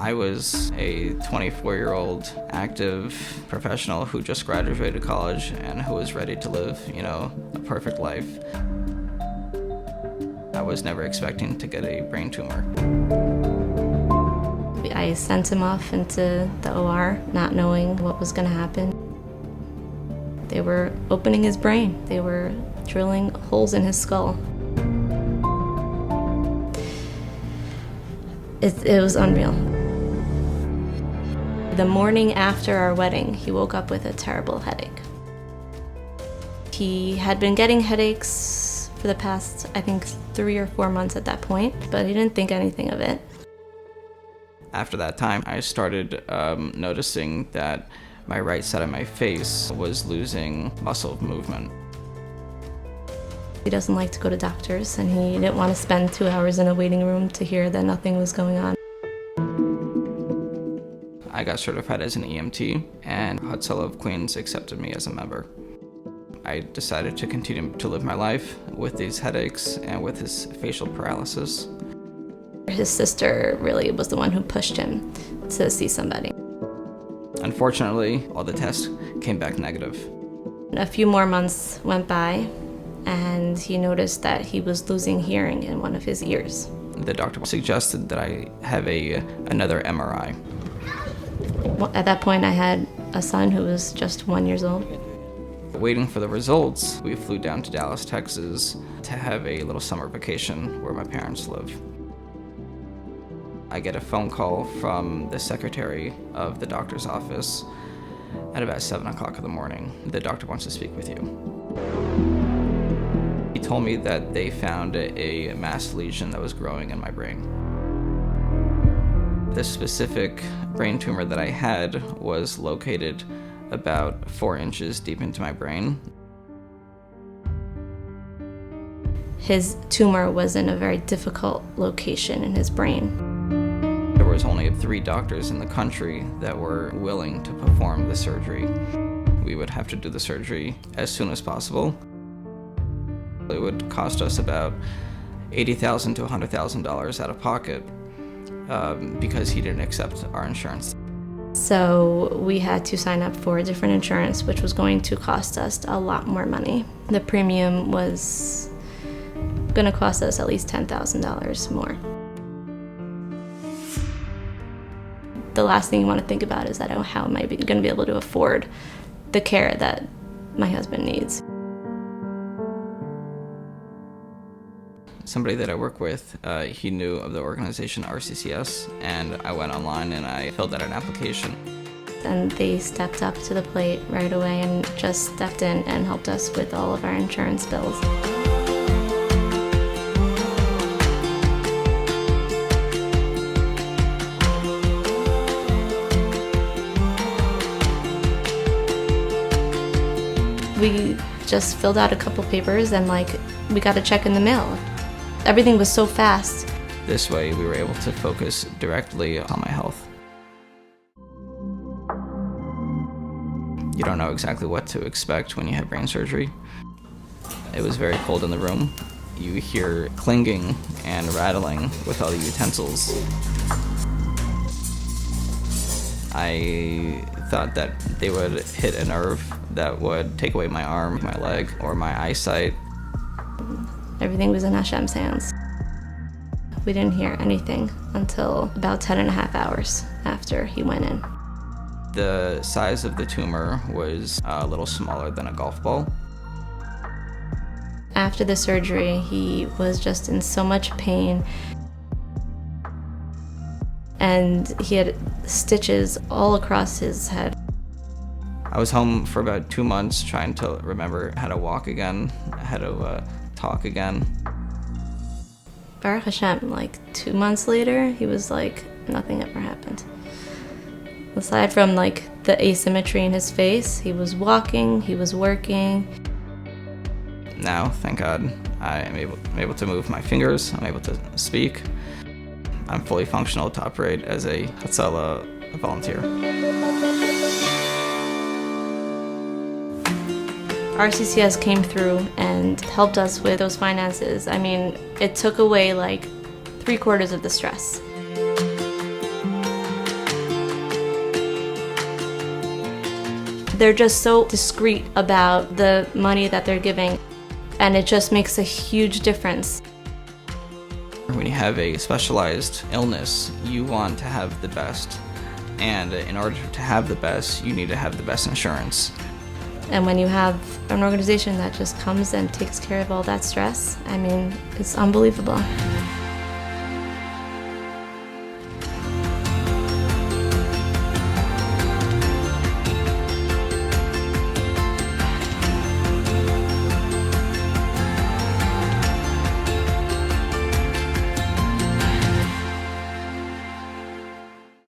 I was a 24-year-old active professional who just graduated college and who was ready to live, a perfect life. I was never expecting to get a brain tumor. I sent him off into the OR, not knowing what was going to happen. They were opening his brain. They were drilling holes in his skull. It was unreal. The morning after our wedding, he woke up with a terrible headache. He had been getting headaches for the past, I think, 3 or 4 months at that point, but he didn't think anything of it. After that time, I started noticing that my right side of my face was losing muscle movement. He doesn't like to go to doctors, and he didn't want to spend 2 hours in a waiting room to hear that nothing was going on. I got certified as an EMT, and Hatzalah of Queens accepted me as a member. I decided to continue to live my life with these headaches and with his facial paralysis. His sister really was the one who pushed him to see somebody. Unfortunately, all the tests came back negative. A few more months went by, and he noticed that he was losing hearing in one of his ears. The doctor suggested that I have another MRI. At that point, I had a son who was just 1 year old. Waiting for the results, we flew down to Dallas, Texas to have a little summer vacation where my parents live. I get a phone call from the secretary of the doctor's office at about 7 o'clock in the morning. The doctor wants to speak with you. He told me that they found a mass lesion that was growing in my brain. The specific brain tumor that I had was located about 4 inches deep into my brain. His tumor was in a very difficult location in his brain. There was only 3 doctors in the country that were willing to perform the surgery. We would have to do the surgery as soon as possible. It would cost us about $80,000 to $100,000 out of pocket because he didn't accept our insurance. So we had to sign up for a different insurance, which was going to cost us a lot more money. The premium was going to cost us at least $10,000 more. The last thing you want to think about is that, how am I going to be able to afford the care that my husband needs? Somebody that I work with, he knew of the organization RCCS, and I went online and I filled out an application. And they stepped up to the plate right away and just stepped in and helped us with all of our insurance bills. We just filled out a couple papers and we got a check in the mail. Everything was so fast. This way we were able to focus directly on my health. You don't know exactly what to expect when you have brain surgery. It was very cold in the room. You hear clinging and rattling with all the utensils. I thought that they would hit a nerve that would take away my arm, my leg, or my eyesight. Everything was in Hashem's hands. We didn't hear anything until about 10.5 hours after he went in. The size of the tumor was a little smaller than a golf ball. After the surgery, he was just in so much pain. And he had stitches all across his head. I was home for about 2 months trying to remember how to walk again, how to talk again. Baruch Hashem, 2 months later, he was like, nothing ever happened. Aside from the asymmetry in his face, he was walking, he was working. Now, thank God, I'm able to move my fingers, I'm able to speak. I'm fully functional to operate as a Hatzalah volunteer. RCCS came through and helped us with those finances. I mean, it took away 3/4 of the stress. They're just so discreet about the money that they're giving, and it just makes a huge difference. When you have a specialized illness, you want to have the best. And in order to have the best, you need to have the best insurance. And when you have an organization that just comes and takes care of all that stress, I mean, it's unbelievable.